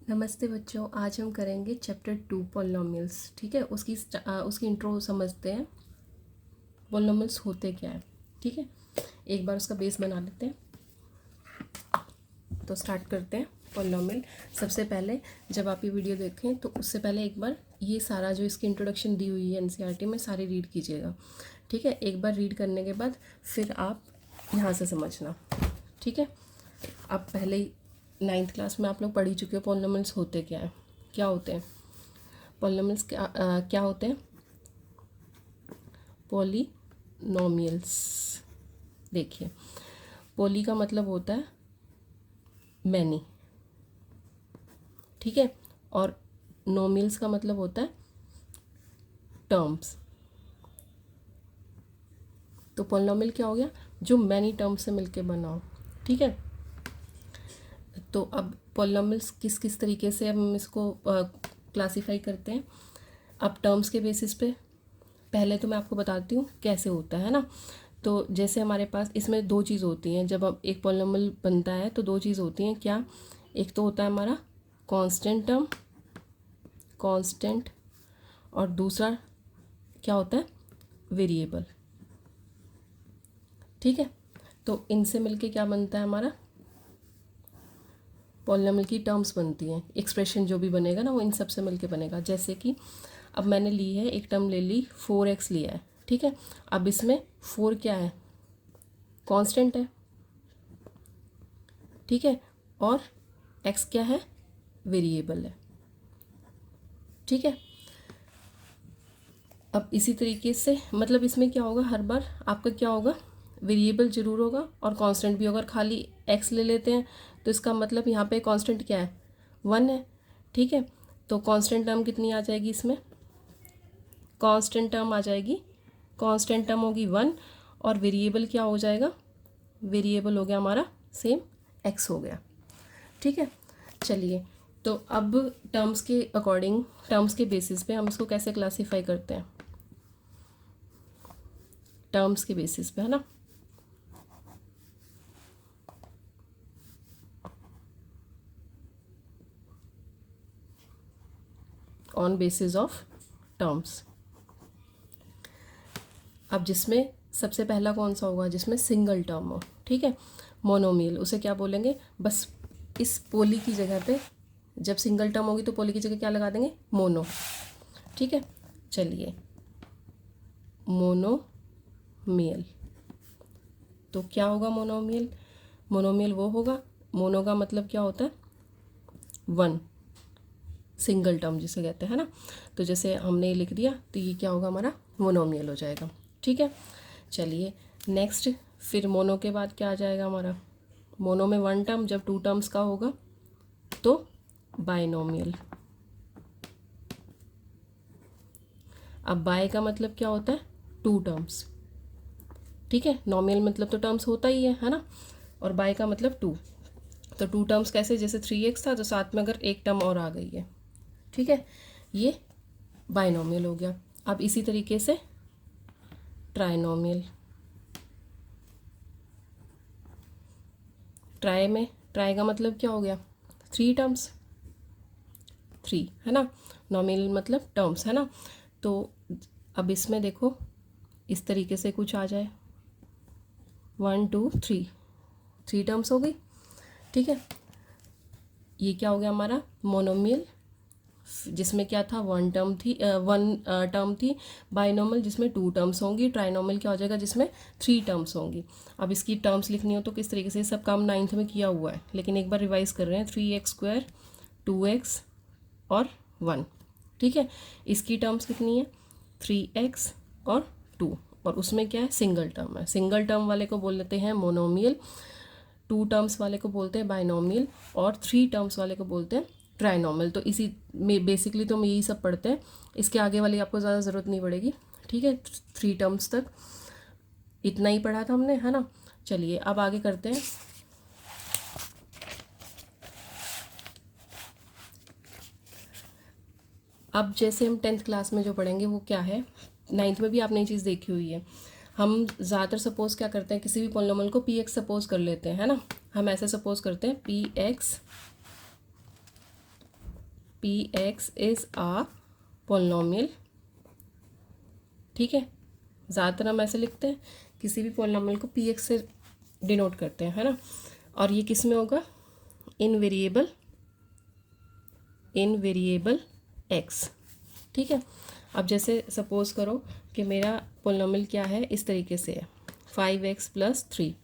नमस्ते बच्चों, आज हम करेंगे चैप्टर 2 पॉलिनॉमियल्स। ठीक है, उसकी इंट्रो समझते हैं। पॉलिनॉमियल्स होते क्या है, ठीक है। एक बार उसका बेस बना लेते हैं, तो स्टार्ट करते हैं। पॉलिनॉमियल, सबसे पहले जब आप ये वीडियो देखें तो उससे पहले एक बार ये सारा जो इसकी इंट्रोडक्शन दी हुई है एनसीईआरटी में सारी रीड कीजिएगा, ठीक है। एक बार रीड करने के बाद फिर आप यहाँ से समझना, ठीक है। आप पहले ही 9th क्लास में आप लोग पढ़ ही चुके हो पॉलिनॉमियल्स होते क्या है, क्या होते हैं पॉलिनॉमियल्स, क्या होते हैं पॉलिनॉमियल्स। देखिए, पॉली का मतलब होता है मैनी, ठीक है, और नॉमियल्स का मतलब होता है टर्म्स। तो पॉलिनॉमियल क्या हो गया, जो मैनी टर्म्स से मिलके बना हो, ठीक है। तो अब पॉलिनॉमियल्स किस किस तरीके से हम इसको क्लासीफाई करते हैं। अब टर्म्स के बेसिस पे पहले तो मैं आपको बताती हूँ कैसे होता है ना। तो जैसे हमारे पास इसमें दो चीज़ होती हैं, जब अब एक पॉलिनॉमियल बनता है तो दो चीज़ होती हैं। क्या, एक तो होता है हमारा कांस्टेंट टर्म, कांस्टेंट, और दूसरा क्या होता है वेरिएबल, ठीक है। तो इनसे मिलके क्या बनता है हमारा पॉलिनॉमियल की टर्म्स बनती हैं। एक्सप्रेशन जो भी बनेगा ना वो इन सब से मिलके बनेगा। जैसे कि अब मैंने ली है एक टर्म ले ली 4x लिया है, ठीक है। अब इसमें 4 क्या है, कांस्टेंट है, ठीक है, और x क्या है, वेरिएबल है, ठीक है। अब इसी तरीके से मतलब इसमें क्या होगा, हर बार आपका क्या होगा, वेरिएबल ज़रूर होगा और कांस्टेंट भी होगा। अगर खाली x ले लेते हैं तो इसका मतलब यहाँ पे कांस्टेंट क्या है, 1 है, ठीक है। तो कांस्टेंट टर्म कितनी आ जाएगी इसमें, कांस्टेंट टर्म आ जाएगी, कांस्टेंट टर्म होगी 1, और वेरिएबल क्या हो जाएगा, वेरिएबल हो गया हमारा सेम x हो गया, ठीक है। चलिए, तो अब टर्म्स के अकॉर्डिंग, टर्म्स के बेसिस पे हम इसको कैसे क्लासीफाई करते हैं, टर्म्स के बेसिस पे, है ना। On basis of terms. अब जिसमें सबसे पहला कौन सा होगा, जिसमें सिंगल टर्म हो, ठीक है, मोनोमियल, उसे क्या बोलेंगे। बस इस पोली की जगह पे जब सिंगल टर्म होगी तो पोली की जगह क्या लगा देंगे, मोनो, ठीक है। चलिए, मोनोमियल, तो क्या होगा मोनोमियल, मोनोमियल वो होगा, मोनो का मतलब क्या होता है, 1, सिंगल टर्म जिसे कहते हैं ना। तो जैसे हमने ये लिख दिया तो ये क्या होगा, हमारा मोनोमियल हो जाएगा, ठीक है। चलिए नेक्स्ट, फिर मोनो के बाद क्या आ जाएगा हमारा, मोनो में 1 टर्म, जब 2 टर्म्स का होगा तो बाइनोमियल। अब बाय का मतलब क्या होता है, 2 टर्म्स, ठीक है। नॉमियल मतलब तो टर्म्स होता ही है ना, और बाय का मतलब 2। तो 2 टर्म्स कैसे, जैसे 3x था तो साथ में अगर एक टर्म और आ गई है, ठीक है, ये बाइनोमियल हो गया। अब इसी तरीके से ट्राइनोमियल, ट्राई में, ट्राई का मतलब क्या हो गया, 3 टर्म्स, 3, है ना। नॉमिनल मतलब टर्म्स, है ना। तो अब इसमें देखो इस तरीके से कुछ आ जाए, 1 2 3, 3 टर्म्स हो गई, ठीक है। ये क्या हो गया हमारा मोनोमियल, जिसमें क्या था, 1 टर्म थी, 1 टर्म थी। बाइनोमियल जिसमें 2 टर्म्स होंगी। ट्राइनोमियल क्या हो जाएगा, जिसमें 3 टर्म्स होंगी। अब इसकी टर्म्स लिखनी हो तो किस तरीके से, सब काम 9th में किया हुआ है लेकिन एक बार रिवाइज कर रहे हैं। 3x² 2x और 1, ठीक है। इसकी टर्म्स कितनी है, 3x और 2, और उसमें क्या है, सिंगल टर्म है। सिंगल टर्म वाले को बोल लेते हैं मोनोमियल, 2 टर्म्स वाले को बोलते हैं बाइनोमियल, और 3 टर्म्स वाले को बोलते हैं ट्राइनोमियल। तो इसी में बेसिकली तो हम यही सब पढ़ते हैं, इसके आगे वाली आपको ज़्यादा ज़रूरत नहीं पड़ेगी, ठीक है। 3 टर्म्स तक इतना ही पढ़ा था हमने, है ना। चलिए अब आगे करते हैं। अब जैसे हम 10th क्लास में जो पढ़ेंगे वो क्या है, 9th में भी आपने ये चीज़ देखी हुई है। हम ज़्यादातर सपोज़ क्या करते हैं, किसी भी पॉलिनॉमियल को px सपोज़ कर लेते हैं, है ना। हम ऐसे सपोज़ करते हैं px P X is a polynomial, ठीक है। ज़्यादातर हम ऐसे लिखते हैं, किसी भी पोलिनोमियल को पी एक्स से डिनोट करते हैं, है ना। और ये किस में होगा, इन वेरिएबल एक्स, ठीक है। अब जैसे सपोज़ करो कि मेरा पोलिनोमियल क्या है, इस तरीके से है 5x + 3,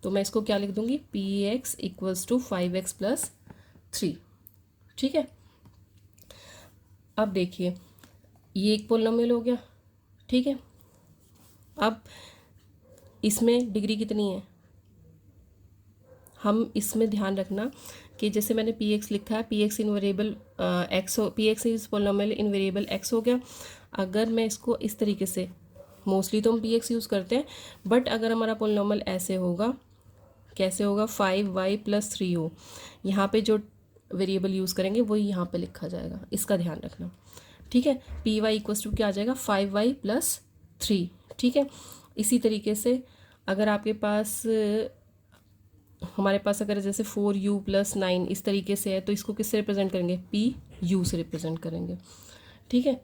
तो मैं इसको क्या लिख दूँगी, P x equals to 5x + 3, ठीक है। अब देखिए ये एक पोलिनोमियल हो गया, ठीक है। अब इसमें डिग्री कितनी है, हम इसमें ध्यान रखना कि जैसे मैंने पी एक्स लिखा है, पी एक्स इन वेरिएबल एक्स हो, P x is polynomial in variable x हो गया। अगर मैं इसको इस तरीके से, मोस्टली तो हम पी एक्स यूज़ करते हैं, बट अगर हमारा पोलिनोमियल ऐसे होगा, कैसे होगा, 5y + 3 हो, यहाँ पे जो वेरिएबल यूज़ करेंगे वही यहाँ पे लिखा जाएगा, इसका ध्यान रखना, ठीक है। पी वाई इक्वल्स टू क्या आ जाएगा, 5y + 3, ठीक है। इसी तरीके से अगर आपके पास, हमारे पास अगर जैसे 4u + 9 इस तरीके से है, तो इसको किससे रिप्रेजेंट करेंगे, पी यू से रिप्रेजेंट करेंगे, ठीक है।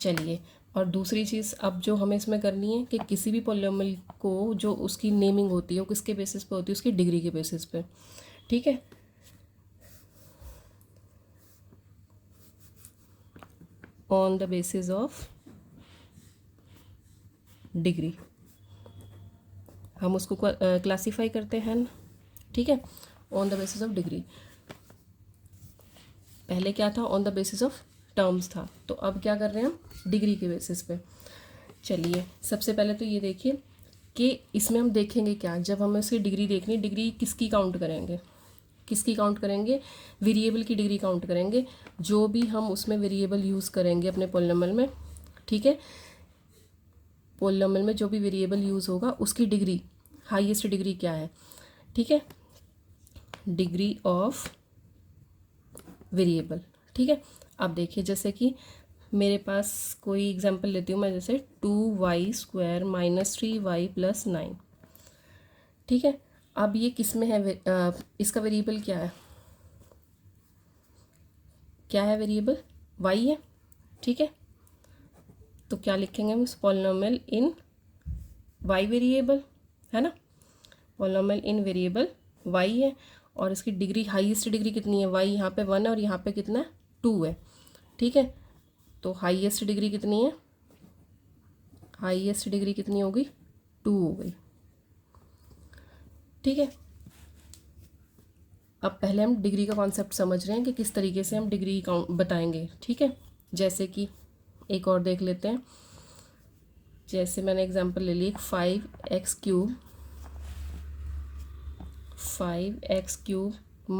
चलिए, और दूसरी चीज़ अब जो हमें इसमें करनी है कि किसी भी पोलिनोमियल को जो उसकी नेमिंग होती है वो किसके बेसिस पे होती है, उसकी डिग्री के बेसिस पे, ठीक है। On the basis of degree हम उसको क्लासीफाई करते हैं ना, ठीक है। On the basis of degree, पहले क्या था, on the basis of terms था, तो अब क्या कर रहे हैं हम, डिग्री के बेसिस पे। चलिए, सबसे पहले तो ये देखिए कि इसमें हम देखेंगे क्या, जब हमें उसकी डिग्री देखनी, डिग्री किसकी काउंट करेंगे, किसकी काउंट करेंगे, वेरिएबल की डिग्री काउंट करेंगे, जो भी हम उसमें वेरिएबल यूज़ करेंगे अपने पोलिनोमियल में, ठीक है। पोलिनोमियल में जो भी वेरिएबल यूज़ होगा उसकी डिग्री, हाईएस्ट डिग्री क्या है, ठीक है, डिग्री ऑफ वेरिएबल, ठीक है। अब देखिए जैसे कि मेरे पास कोई एग्जांपल लेती हूँ मैं, जैसे 2y² - 3y + 9, ठीक है। अब ये किस में है, इसका वेरिएबल क्या है, क्या है वेरिएबल, y है, ठीक है। तो क्या लिखेंगे हम, पोलिनोमियल इन y वेरिएबल, है ना, पोलिनोमियल इन वेरिएबल y है, और इसकी डिग्री, हाईएस्ट डिग्री कितनी है, y यहाँ पे 1 है और यहाँ पे कितना है, 2 है, ठीक है। तो हाईएस्ट डिग्री कितनी है, हाईएस्ट डिग्री कितनी होगी, 2 हो गई, ठीक है। अब पहले हम डिग्री का कॉन्सेप्ट समझ रहे हैं कि किस तरीके से हम डिग्री काउंट बताएंगे, ठीक है। जैसे कि एक और देख लेते हैं, जैसे मैंने एग्जांपल ले ली 5x³ - 4x² +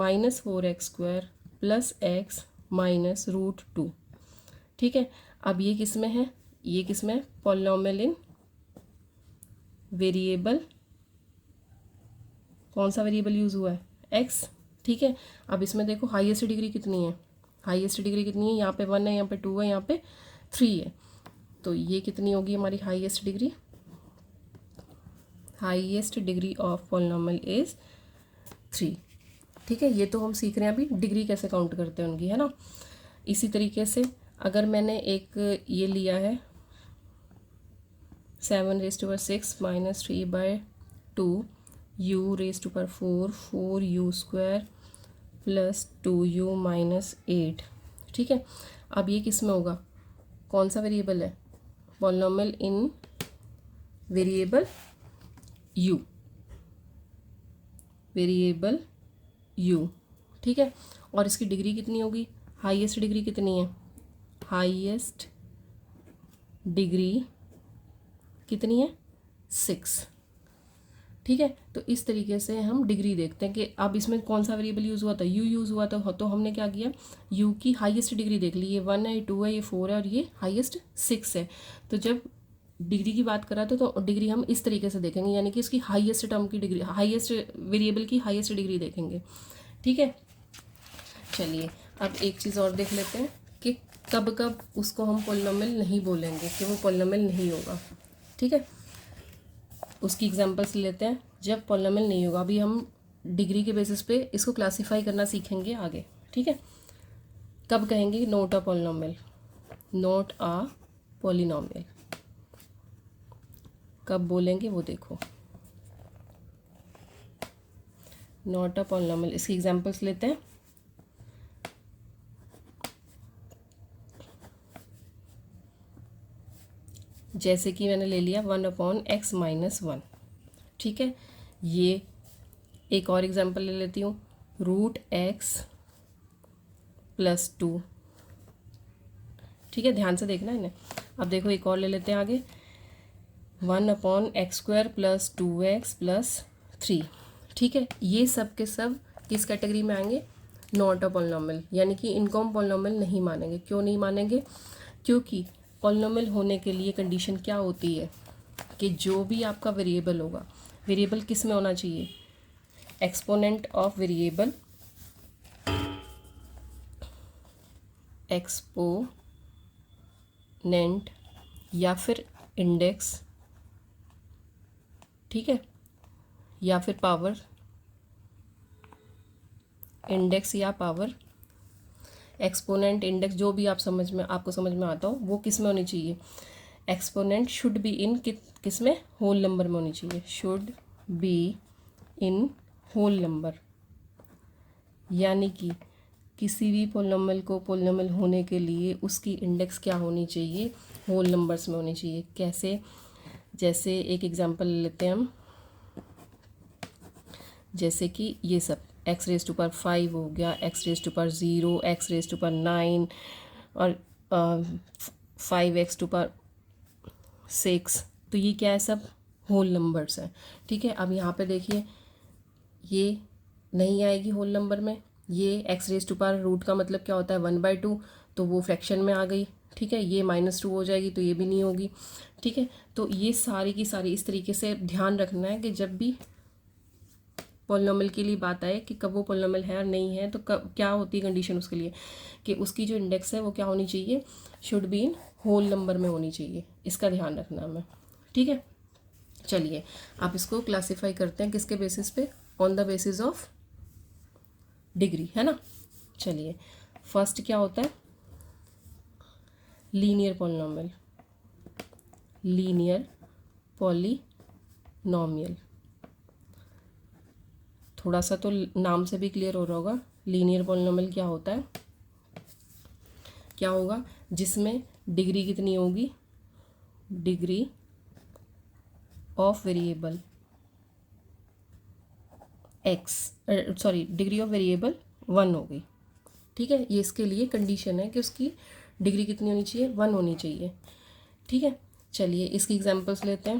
x - √2, ठीक है। अब ये किस में है, ये किस में है, पोलिनोमियल इन वेरिएबल, कौन सा वेरिएबल यूज़ हुआ है, x, ठीक है। अब इसमें देखो हाईएस्ट डिग्री कितनी है, हाईएस्ट डिग्री कितनी है, यहाँ पे 1 है, यहाँ पे 2 है, यहाँ पे 3 है, तो ये कितनी होगी हमारी highest degree, highest degree of polynomial is 3, ठीक है। ये तो हम सीख रहे हैं अभी डिग्री कैसे काउंट करते हैं उनकी, है ना। इसी तरीके से अगर मैंने एक ये लिया है 7⁻6 - 3/2 u⁴ 4u² + 2u - 8, ठीक है। अब ये किस में होगा, कौन सा वेरिएबल है, पोलिनोमियल इन वेरिएबल u, वेरिएबल u, ठीक है। और इसकी डिग्री कितनी होगी, हाईएस्ट डिग्री कितनी है, हाईएस्ट डिग्री कितनी है, 6, ठीक है। तो इस तरीके से हम डिग्री देखते हैं कि अब इसमें कौन सा वेरिएबल यूज़ हुआ था, u यूज़ हुआ था, तो हमने क्या किया, u की हाईएस्ट डिग्री देख ली, ये 1 है, ये 2 है, ये 4 है और ये हाईएस्ट 6 है। तो जब डिग्री की बात करा तो डिग्री हम इस तरीके से देखेंगे, यानी कि इसकी हाईएस्ट टर्म की डिग्री, हाईएस्ट वेरिएबल की हाईएस्ट डिग्री देखेंगे, ठीक है। चलिए, अब एक चीज़ और देख लेते हैं कि कब कब उसको हम पोलिनोमियल नहीं बोलेंगे, कि वो पोलिनोमियल नहीं होगा, ठीक है। उसकी एग्जांपल्स लेते हैं जब पोलिनोमियल नहीं होगा। अभी हम डिग्री के बेसिस पे इसको क्लासीफाई करना सीखेंगे आगे, ठीक है। कब कहेंगे note a polynomial, note a polynomial कब बोलेंगे वो देखो, नॉट अ पॉलिनोमियल। इसकी एग्जांपल्स लेते हैं। जैसे कि मैंने ले लिया 1/x-1, ठीक है। ये एक और एग्जांपल ले लेती हूँ, √x+2, ठीक है, ध्यान से देखना इन्हें। अब देखो एक और ले लेते हैं आगे, 1/x²+2x+3, ठीक है। ये सब के सब किस कैटेगरी में आएंगे, नॉट अ पॉलिनोमियल, यानी कि इनको हम पॉलिनोमियल नहीं मानेंगे। क्यों नहीं मानेंगे, क्योंकि पॉलिनोमियल होने के लिए कंडीशन क्या होती है कि जो भी आपका वेरिएबल होगा, वेरिएबल किस में होना चाहिए, एक्सपोनेंट ऑफ वेरिएबल, एक्सपोनेंट या फिर इंडेक्स, ठीक है, या फिर पावर, इंडेक्स या पावर, एक्सपोनेंट, इंडेक्स, जो भी आप आपको समझ में आता हो, वो किस में होनी चाहिए, एक्सपोनेंट शुड बी इन किस में, होल नंबर में होनी चाहिए, should be in whole number. यानी कि किसी भी पोलिनोमियल को पोलिनोमियल होने के लिए उसकी इंडेक्स क्या होनी चाहिए, होल नंबर्स में होनी चाहिए। कैसे, जैसे एक एग्जांपल लेते हैं हम, जैसे कि ये सब x⁵ हो गया, x⁵0, x⁹9 और 5x⁶, तो ये क्या है, सब होल नंबर्स हैं, ठीक है। अब यहाँ पे देखिए ये नहीं आएगी होल नंबर में, ये x⁻, रूट का मतलब क्या होता है 1/2, तो वो फ्रैक्शन में आ गई, ठीक है। ये -2 हो जाएगी तो ये भी नहीं होगी, ठीक है। तो ये सारी की सारी इस तरीके से ध्यान रखना है कि जब भी पॉलिनोमियल के लिए बात आए कि कब वो पॉलिनोमियल है और नहीं है, तो कब क्या होती है कंडीशन उसके लिए, कि उसकी जो इंडेक्स है वो क्या होनी चाहिए, should be in whole number में होनी चाहिए। इसका ध्यान रखना हमें, ठीक है। चलिए आप इसको क्लासीफाई करते हैं किसके बेसिस पे, on the basis of degree, है ना। चलिए फर्स्ट क्या होता है, लीनियर पॉलिनोमियल, लीनियर पॉलिनोमियल, थोड़ा सा तो नाम से भी क्लियर हो रहा होगा। लीनियर पॉलिनोमियल क्या होता है, क्या होगा, जिसमें डिग्री कितनी होगी, degree of variable degree of variable 1 हो गई, ठीक है। ये इसके लिए कंडीशन है कि उसकी डिग्री कितनी होनी चाहिए, 1 होनी चाहिए, ठीक है। चलिए इसकी एग्जांपल्स लेते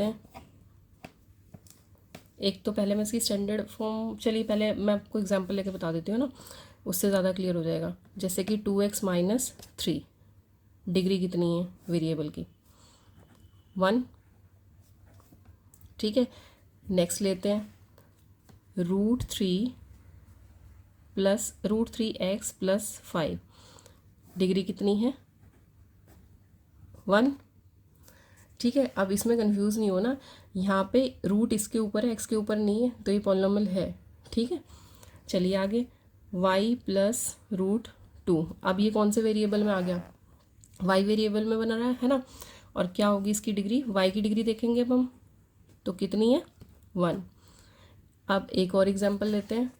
हैं, एक तो पहले मैं इसकी स्टैंडर्ड फॉर्म, चलिए पहले मैं आपको एग्जांपल लेके बता देती हूँ ना, उससे ज़्यादा क्लियर हो जाएगा। जैसे कि 2x-3, डिग्री कितनी है वेरिएबल की, 1, ठीक है। नेक्स्ट लेते हैं √3x+5, डिग्री कितनी है, 1, ठीक है। अब इसमें कंफ्यूज नहीं होना, यहाँ पे रूट इसके ऊपर है, एक्स के ऊपर नहीं है, तो ये पॉलिनोमियल है, ठीक है। चलिए आगे, y+√2, अब ये कौन से वेरिएबल में आ गया, y वेरिएबल में बना रहा है ना। और क्या होगी इसकी डिग्री, y की डिग्री देखेंगे अब हम, तो कितनी है, 1। अब एक और एग्जांपल लेते हैं,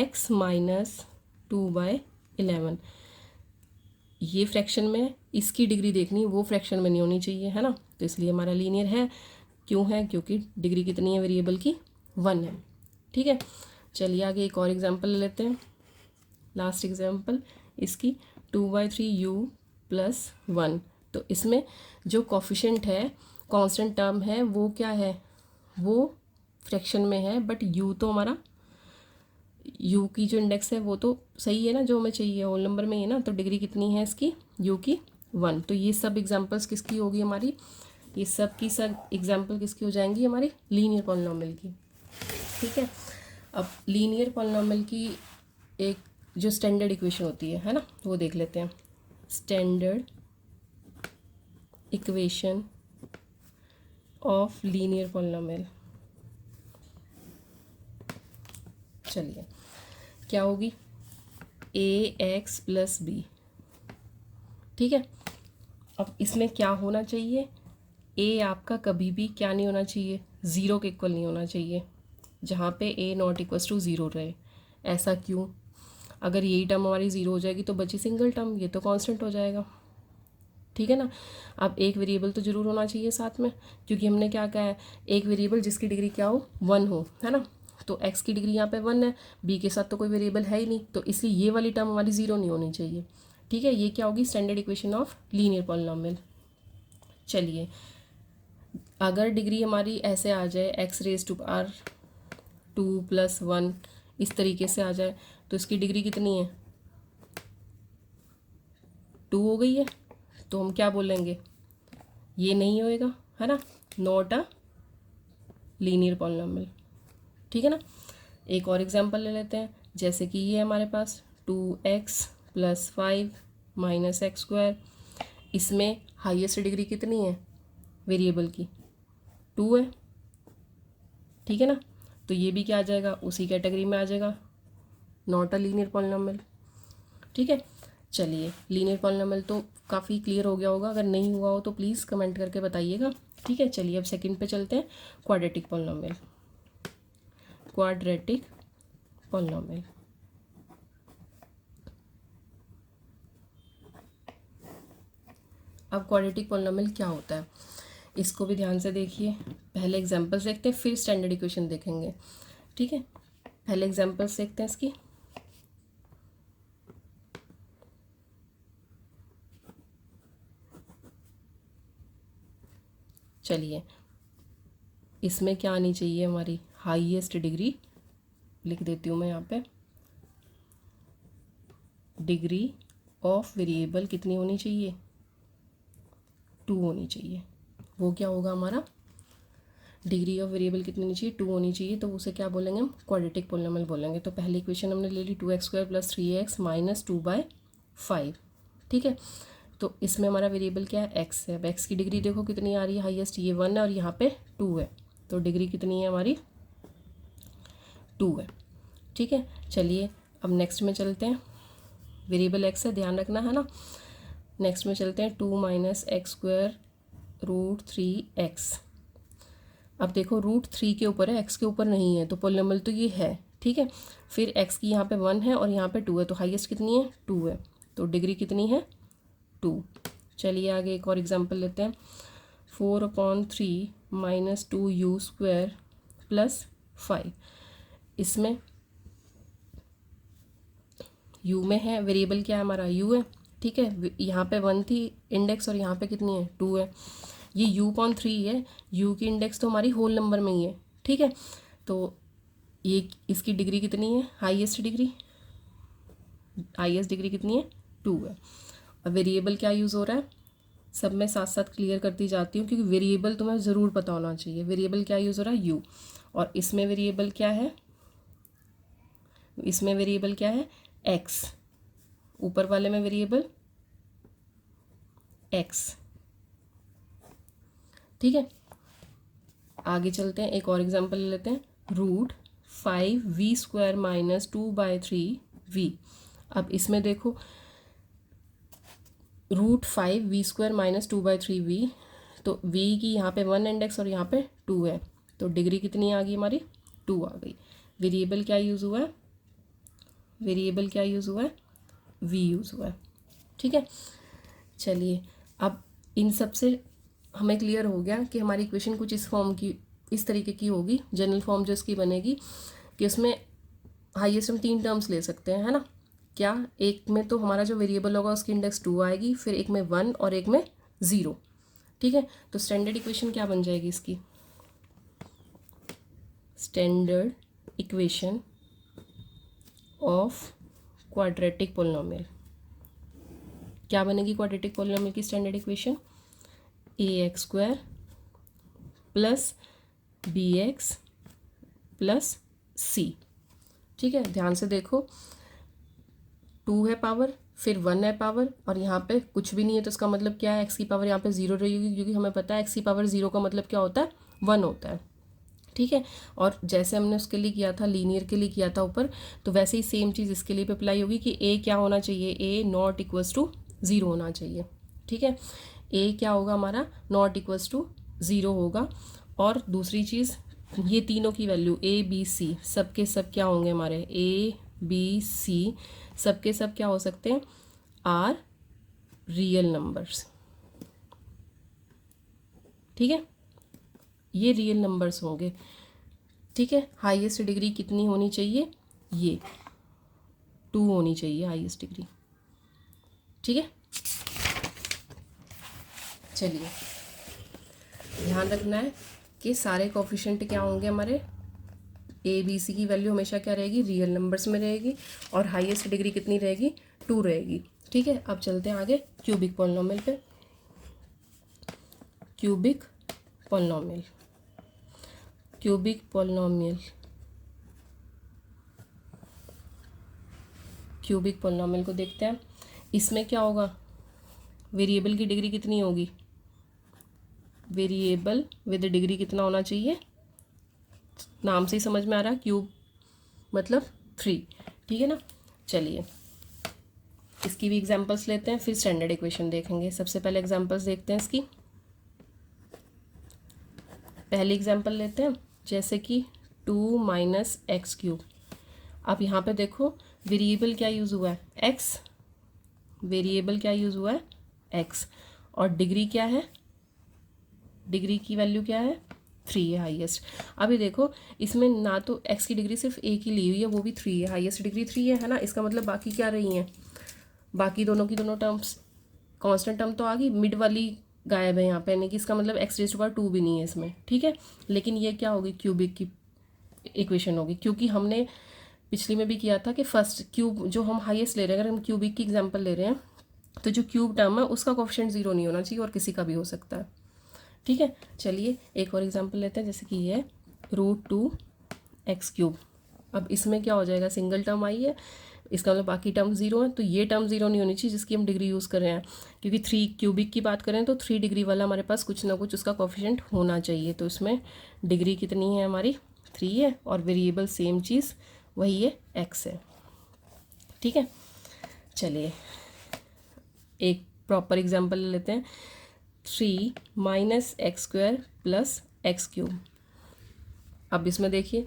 x-2/11, ये फ्रैक्शन में, इसकी डिग्री देखनी, वो फ्रैक्शन में नहीं होनी चाहिए, है ना, तो इसलिए हमारा लीनियर है। क्यों है, क्योंकि डिग्री कितनी है वेरिएबल की, 1 है, ठीक है। चलिए आगे एक और एग्जांपल ले लेते हैं, लास्ट एग्जांपल इसकी 2/3u+1, तो इसमें जो कोफिशिएंट है, कांस्टेंट टर्म है, वो क्या है, वो फ्रैक्शन में है, बट u तो हमारा, u की जो इंडेक्स है वो तो सही है ना, जो हमें चाहिए होल नंबर में ही है ना, तो डिग्री कितनी है इसकी, u की 1। तो ये सब एग्जांपल्स किसकी होगी हमारी, ये सब की सब एग्जांपल किसकी हो जाएंगी, हमारी लीनियर पॉलिनोमियल की, ठीक है। अब लीनियर पॉलिनोमियल की एक जो स्टैंडर्ड इक्वेशन होती है ना, वो देख लेते हैं, standard equation of linear polynomial. चलिए क्या होगी, ax प्लस बी। ठीक है, अब इसमें क्या होना चाहिए, a आपका कभी भी क्या नहीं होना चाहिए, ज़ीरो के इक्वल नहीं होना चाहिए, जहाँ पे a not equals to zero रहे। ऐसा क्यों, अगर यही टर्म हमारी ज़ीरो हो जाएगी तो बची सिंगल टर्म, ये तो कांस्टेंट हो जाएगा। ठीक है ना। अब एक वेरिएबल तो ज़रूर होना चाहिए साथ में, क्योंकि हमने क्या कहा है, एक वेरिएबल जिसकी डिग्री क्या हो, 1 हो, है ना। तो x की डिग्री यहाँ पे 1 है, b के साथ तो कोई वेरिएबल है ही नहीं, तो इसलिए ये वाली टर्म हमारी ज़ीरो नहीं होनी चाहिए। ठीक है, ये क्या होगी, standard equation of linear polynomial. चलिए, अगर डिग्री हमारी ऐसे आ जाए x रेज टू पावर 2 + 1, इस तरीके से आ जाए, तो इसकी डिग्री कितनी है, 2 हो गई है। तो हम क्या बोलेंगे, ये नहीं होएगा, है ना, नॉट अ लीनियर पॉलिनॉमियल। ठीक है ना। एक और एग्जांपल ले लेते हैं, जैसे कि ये हमारे पास 2x + 5 - x², इसमें हाईएस्ट डिग्री कितनी है वेरिएबल की, 2 है। ठीक है ना, तो ये भी क्या आ जाएगा, उसी कैटेगरी में आ जाएगा, नॉट अ लीनियर पॉलिनॉमियल। ठीक है, चलिए, लीनियर पॉलिनॉमियल तो काफ़ी क्लियर हो गया होगा, अगर नहीं हुआ हो तो प्लीज़ कमेंट करके बताइएगा। ठीक है, चलिए अब सेकंड पे चलते हैं, क्वाड्रेटिक पॉलिनॉमियल। क्वाड्रेटिक पॉलिनॉमियल, अब क्वाड्रेटिक पॉलिनॉमियल क्या होता है, इसको भी ध्यान से देखिए। पहले एग्जांपल्स देखते हैं, फिर स्टैंडर्ड इक्वेशन देखेंगे। ठीक है, पहले एग्जांपल्स देखते हैं इसकी। चलिए, इसमें क्या आनी चाहिए हमारी, हाईएस्ट डिग्री, लिख देती हूँ मैं यहाँ पे, डिग्री ऑफ वेरिएबल कितनी होनी चाहिए, 2 होनी चाहिए। वो क्या होगा हमारा, डिग्री ऑफ वेरिएबल कितनी होनी चाहिए, 2 होनी चाहिए, तो उसे क्या बोलेंगे हम, क्वाड्रेटिक पॉलिनॉमियल बोलेंगे। तो पहली इक्वेशन हमने ले ली 2x² + 3x - 2/5। ठीक है, तो इसमें हमारा वेरिएबल क्या है, x है। अब x की डिग्री देखो कितनी आ रही है, हाईएस्ट ये 1 है और यहाँ पे 2 है, तो डिग्री कितनी है हमारी, 2 है। ठीक है, चलिए अब नेक्स्ट में चलते हैं, वेरिएबल x है, ध्यान रखना है ना। नेक्स्ट में चलते हैं, 2 - x² √3x। अब देखो √3 के ऊपर है, x के ऊपर नहीं है, तो पॉलिनॉमियल तो ये है। ठीक है, फिर x की यहाँ पे 1 है और यहाँ पे 2 है, तो हाईएस्ट कितनी है, 2 है, तो डिग्री कितनी है, 2। चलिए आगे एक और एग्जांपल लेते हैं, 4/3 - 2u² + 5। इसमें u में है, वेरिएबल क्या है हमारा, u है। ठीक है, यहाँ पे 1 थी इंडेक्स और यहाँ पे कितनी है, 2 है। ये u/3 है, u की इंडेक्स तो हमारी होल नंबर में ही है। ठीक है, तो ये इसकी डिग्री कितनी है, हाईएस्ट डिग्री कितनी है, 2 है। अब वेरिएबल क्या यूज़ हो रहा है, सब मैं साथ साथ क्लियर करती जाती हूँ, क्योंकि वेरिएबल तुम्हें ज़रूर पता होना चाहिए। वेरिएबल क्या यूज़ हो रहा है, u, और इसमें वेरिएबल क्या है, इसमें वेरिएबल क्या है, x, ऊपर वाले में वेरिएबल x। ठीक है, आगे चलते हैं, एक और एग्जांपल ले लेते हैं, √5v² - 2/3v। अब इसमें देखो √5v² - 2/3v, तो v की यहाँ पे 1 इंडेक्स और यहाँ पे 2 है, तो डिग्री कितनी आ गई हमारी, 2 आ गई। वेरिएबल क्या यूज़ हुआ है, वेरिएबल क्या यूज़ हुआ है, v यूज़ हुआ है। ठीक है, चलिए अब इन सब से हमें क्लियर हो गया कि हमारी इक्वेशन कुछ इस फॉर्म की, इस तरीके की होगी। जनरल फॉर्म जो इसकी बनेगी कि उसमें हाईएस्ट हम 3 टर्म्स ले सकते हैं, है ना। क्या, एक में तो हमारा जो वेरिएबल होगा उसकी इंडेक्स 2 आएगी, फिर एक में 1 और एक में 0। ठीक है, तो स्टैंडर्ड इक्वेशन क्या बन जाएगी इसकी, standard equation of quadratic polynomial. क्या बनेगी क्वाड्रेटिक पॉलिनॉमियल की standard equation, ax² + bx + c। ठीक है, ध्यान से देखो, 2 है पावर, फिर 1 है पावर, और यहाँ पे कुछ भी नहीं है, तो इसका मतलब क्या है, x की पावर यहाँ पे 0 रहेगी, क्योंकि हमें पता है x की पावर 0 का मतलब क्या होता है, 1 होता है। ठीक है। और जैसे हमने उसके लिए किया था, लीनियर के लिए किया था ऊपर, तो वैसे ही सेम चीज़ इसके लिए भी अप्लाई होगी कि ए क्या होना चाहिए, ए नॉट इक्वल्स टू ज़ीरो होना चाहिए। ठीक है, ए क्या होगा हमारा, नॉट इक्वल्स टू ज़ीरो होगा। और दूसरी चीज़, ये तीनों की वैल्यू ए बी सी सब के सब क्या होंगे हमारे, ए बी सी सब के सब क्या हो सकते हैं, आर रियल नंबर्स। ठीक है, ये रियल नंबर्स होंगे। ठीक है, हाईएस्ट डिग्री कितनी होनी चाहिए, ये 2 होनी चाहिए हाईएस्ट डिग्री। ठीक है, चलिए ध्यान रखना है कि सारे कोफिशिएंट क्या होंगे हमारे, ए बी सी की वैल्यू हमेशा क्या रहेगी, रियल नंबर्स में रहेगी, और हाईएस्ट डिग्री कितनी रहेगी, 2 रहेगी। ठीक है, अब चलते हैं आगे क्यूबिक पॉलिनोमियल पे। Cubic polynomial, cubic polynomial, cubic polynomial को देखते हैं। इसमें क्या होगा, वेरिएबल की डिग्री कितनी होगी, वेरिएबल विद डिग्री कितना होना चाहिए, नाम से ही समझ में आ रहा है, क्यूब मतलब 3। ठीक है ना, चलिए इसकी भी एग्जांपल्स लेते हैं, फिर स्टैंडर्ड इक्वेशन देखेंगे। सबसे पहले एग्जांपल्स देखते हैं इसकी। पहली एग्जांपल लेते हैं, जैसे कि 2 माइनस एक्स क्यूब। अब यहाँ पे देखो वेरिएबल क्या यूज़ हुआ है, एक्स, वेरिएबल क्या यूज़ हुआ है, एक्स, और डिग्री क्या है, डिग्री की वैल्यू क्या है, 3 है हाईएस्ट। अभी देखो इसमें ना तो एक्स की डिग्री सिर्फ एक ही ली हुई है, वो भी 3 है, हाईएस्ट डिग्री 3 है ना। इसका मतलब बाकी क्या रही हैं, बाकी दोनों की दोनों टर्म्स कांस्टेंट टर्म तो आ गई, मिड वाली गायब है यहाँ पे, यानी कि इसका मतलब एक्स रेज़ टू पावर 2 भी नहीं है इसमें। ठीक है, लेकिन ये क्या होगी, क्यूबिक की इक्वेशन होगी, क्योंकि हमने पिछली में भी किया था कि फर्स्ट क्यूब जो हम हाईएस्ट ले रहे हैं, अगर हम क्यूबिक की एग्जांपल ले रहे हैं तो जो क्यूब टर्म है उसका कोफिशिएंट 0 नहीं होना चाहिए, और किसी का भी हो सकता है। ठीक है, चलिए एक और एग्जांपल लेते हैं, जैसे कि ये √2 एक्स क्यूब। अब इसमें क्या हो जाएगा, सिंगल टर्म आई है, इसका मतलब बाकी टर्म 0 है, तो ये टर्म 0 नहीं होनी चाहिए जिसकी हम डिग्री यूज़ कर रहे हैं, क्योंकि 3 क्यूबिक की बात करें तो 3 डिग्री वाला हमारे पास कुछ ना कुछ उसका कोफिशिएंट होना चाहिए। तो इसमें डिग्री कितनी है हमारी, 3 है, और वेरिएबल सेम चीज़ वही है, एक्स है। ठीक है, चलिए एक प्रॉपर एग्जांपल ले लेते हैं, 3 minus x square plus x cube. अब इसमें देखिए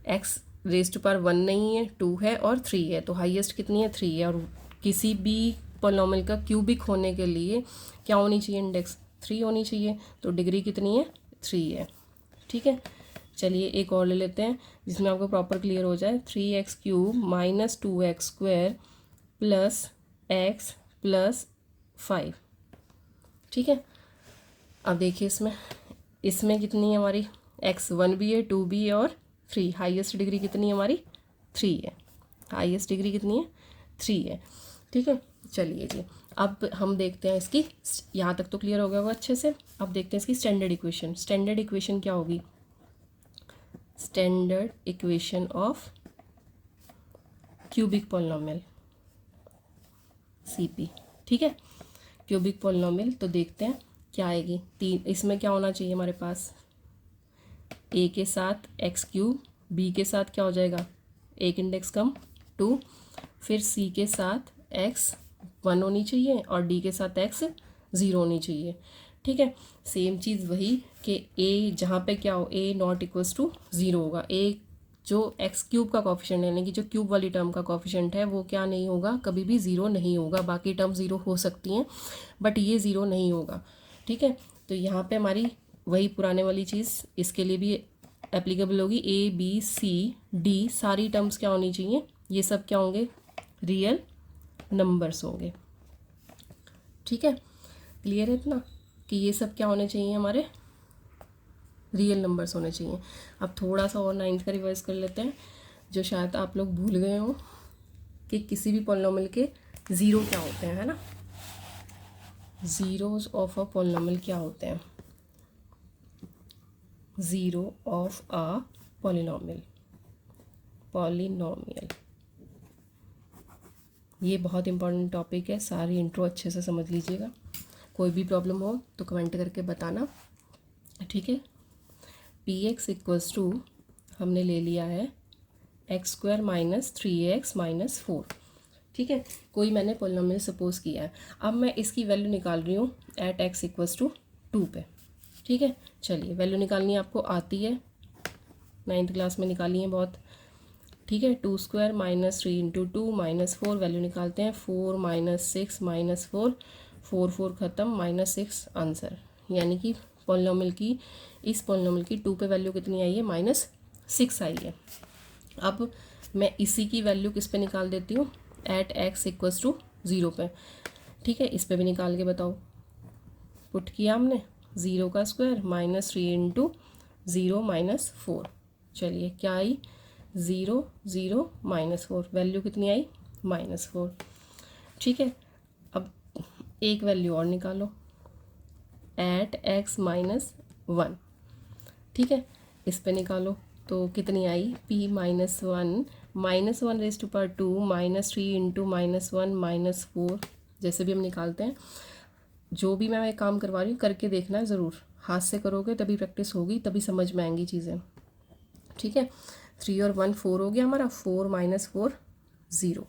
एक्स रेज टू पावर 1 नहीं है, 2 है और 3 है, तो हाईएस्ट कितनी है, 3 है, और किसी भी पॉलिनोमियल का क्यूबिक होने के लिए क्या होनी चाहिए, इंडेक्स 3 होनी चाहिए, तो डिग्री कितनी है, 3 है। ठीक है, चलिए एक और ले लेते हैं जिसमें आपको प्रॉपर क्लियर हो जाए, 3x cube minus 2x square plus x plus 5। ठीक है, अब देखिए इसमें कितनी है हमारी, x 1 भी है, 2 भी है और 3, हाईएस्ट डिग्री कितनी है हमारी, 3 है, हाईएस्ट डिग्री कितनी है, 3 है। ठीक है, चलिए जी अब हम देखते हैं इसकी, यहाँ तक तो क्लियर हो गया होगा अच्छे से। अब देखते हैं इसकी स्टैंडर्ड इक्वेशन। स्टैंडर्ड इक्वेशन क्या होगी, standard equation of cubic polynomial, CP। ठीक है, क्यूबिक पॉलिनोमियल तो देखते हैं क्या आएगी। 3, इसमें क्या होना चाहिए हमारे पास, a के साथ एक्स क्यूब, b के साथ क्या हो जाएगा, एक इंडेक्स कम 2, फिर c के साथ x 1 होनी चाहिए और d के साथ x 0 होनी चाहिए। ठीक है, सेम चीज़ वही कि a जहाँ पे क्या हो, a नॉट इक्वल्स टू 0 होगा, a जो एक्स क्यूब का कोफिशिएंट यानी कि जो क्यूब वाली टर्म का कोफिशिएंट है वो क्या नहीं होगा, कभी भी 0 नहीं होगा। बाकी टर्म 0 हो सकती हैं बट ये 0 नहीं होगा। ठीक है, तो यहाँ पे हमारी वही पुराने वाली चीज़ इसके लिए भी एप्लीकेबल होगी, A B C D सारी टर्म्स क्या होनी चाहिए, ये सब क्या होंगे, रियल नंबर्स होंगे। ठीक है, क्लियर है इतना कि ये सब क्या होने चाहिए, हमारे रियल नंबर्स होने चाहिए। अब थोड़ा सा और 9th का रिवाइज कर लेते हैं, जो शायद आप लोग भूल गए हो कि किसी भी पॉलिनोमियल के ज़ीरो क्या होते हैं, है ना, ज़ीरोज़ ऑफ अ पॉलिनोमियल क्या होते हैं, ज़ीरो ऑफ अ पॉलिनोमियल, ये बहुत इंपॉर्टेंट टॉपिक है, सारी इंट्रो अच्छे से समझ लीजिएगा। कोई भी प्रॉब्लम हो तो कमेंट करके बताना। ठीक है, पी एक्स इक्वल्स टू हमने ले लिया है x square minus 3x minus 4, ठीक है। कोई मैंने पॉलिनोमियल सपोज किया है। अब मैं इसकी वैल्यू निकाल रही हूँ एट एक्स इक्वल्स टू 2 पे, ठीक है। चलिए वैल्यू निकालनी आपको आती है, 9th क्लास में निकाली है बहुत, ठीक है। 2 square minus 3 into 2 minus 4, value निकालते हैं 4 माइनस 6 माइनस 4, 4 4 ख़त्म, माइनस 6 आंसर। यानी कि पॉलिनोमियल की, इस पॉलिनोमियल की 2 पे वैल्यू कितनी आई है, माइनस 6 आई है। अब मैं इसी की वैल्यू किस पे निकाल देती हूँ, एट एक्स इक्वल्स टू 0 पे, ठीक है। इस पे भी निकाल के बताओ। पुट किया हमने 0 का स्क्वायर माइनस 3 इंटू 0 माइनस 4, चलिए क्या आई, 0 0 माइनस 4, वैल्यू कितनी आई, माइनस 4, ठीक है। अब एक वैल्यू और निकालो एट एक्स माइनस 1, ठीक है। इस पे निकालो तो कितनी आई, p minus 1 minus 1 raise to power 2 minus 3 into minus 1 minus 4, जैसे भी हम निकालते हैं। जो भी मैं काम करवा रही हूँ करके देखना है ज़रूर, हाथ से करोगे तभी प्रैक्टिस होगी, तभी समझ में आएंगी चीज़ें, ठीक है। 3 और 1 4 हो गया हमारा, 4 माइनस 4 0।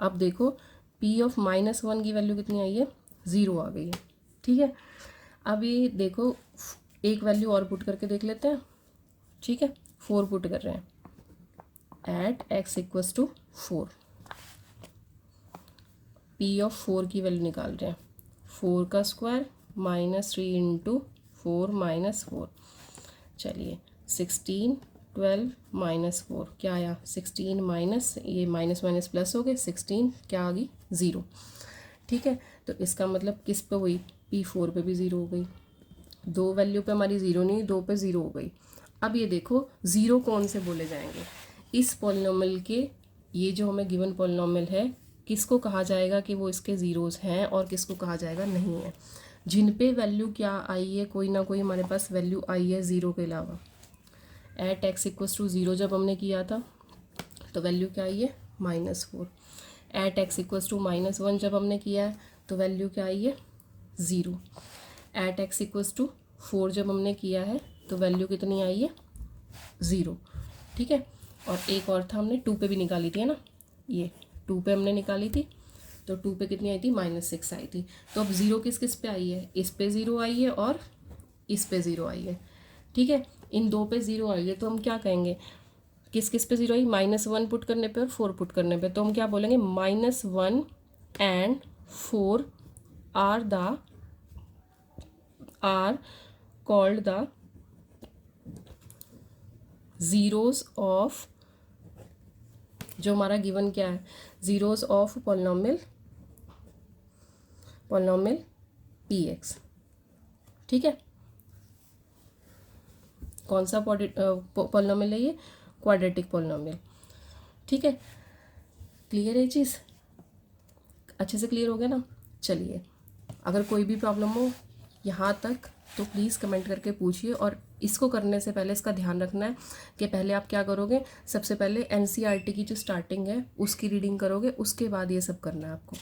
अब देखो p ऑफ माइनस 1 की वैल्यू कितनी आई है, 0 आ गई है, ठीक है। अब ये देखो एक वैल्यू और पुट करके देख लेते हैं, ठीक है। 4 पुट कर रहे हैं at X equals to 4, P of 4 की वैल्यू निकाल रहे हैं, 4 का स्क्वायर माइनस 3 इंटू 4 माइनस 4, चलिए 16 12 माइनस 4 क्या आया, 16 माइनस, ये माइनस माइनस प्लस हो गए, 16 क्या आ गई, 0, ठीक है। तो इसका मतलब किस पे हुई, P4 पे भी 0 हो गई, 2 वैल्यू पे हमारी 0 नहीं, 2 पे 0 हो गई। अब ये देखो 0 कौन से बोले जाएंगे, इस पॉलिनोमियल के, ये जो हमें गिवन पॉलिनोमियल है, किसको कहा जाएगा कि वो इसके ज़ीरोज़ हैं और किसको कहा जाएगा नहीं है। जिन पे वैल्यू क्या आई है, कोई ना कोई हमारे पास वैल्यू आई है 0 के अलावा। एट एक्स इक्वल्स टू 0 जब हमने किया था तो वैल्यू क्या आई है, minus 4। At X equals to minus 1 जब हमने किया है तो वैल्यू क्या आई है, 0। एट एक्स इक्वल्स टू 4 जब हमने किया है तो वैल्यू कितनी आई है, 0, ठीक है। और एक और था, हमने 2 पे भी निकाली थी, है ना, ये 2 पे हमने निकाली थी, तो 2 पे कितनी आई थी, माइनस 6 आई थी। तो अब 0 किस किस पे आई है, इस पे 0 आई है और इस पे 0 आई है, ठीक है। इन 2 पे 0 आई है तो हम क्या कहेंगे, किस किस पे 0 आई, -1 पुट करने पे और 4 पुट करने पे, तो हम क्या बोलेंगे, -1 and 4 are called the zeros of, जो हमारा गिवन क्या है, ज़ीरोज़ ऑफ पॉलिनोमियल px, ठीक है। कौन सा पॉलिनोमियल है ये, क्वाड्रेटिक पॉलिनोमियल, ठीक है। क्लियर है चीज़, अच्छे से क्लियर हो गया ना। चलिए अगर कोई भी प्रॉब्लम हो यहाँ तक तो प्लीज़ कमेंट करके पूछिए, और इसको करने से पहले इसका ध्यान रखना है कि पहले आप क्या करोगे, सबसे पहले NCERT की जो स्टार्टिंग है उसकी रीडिंग करोगे, उसके बाद ये सब करना है आपको।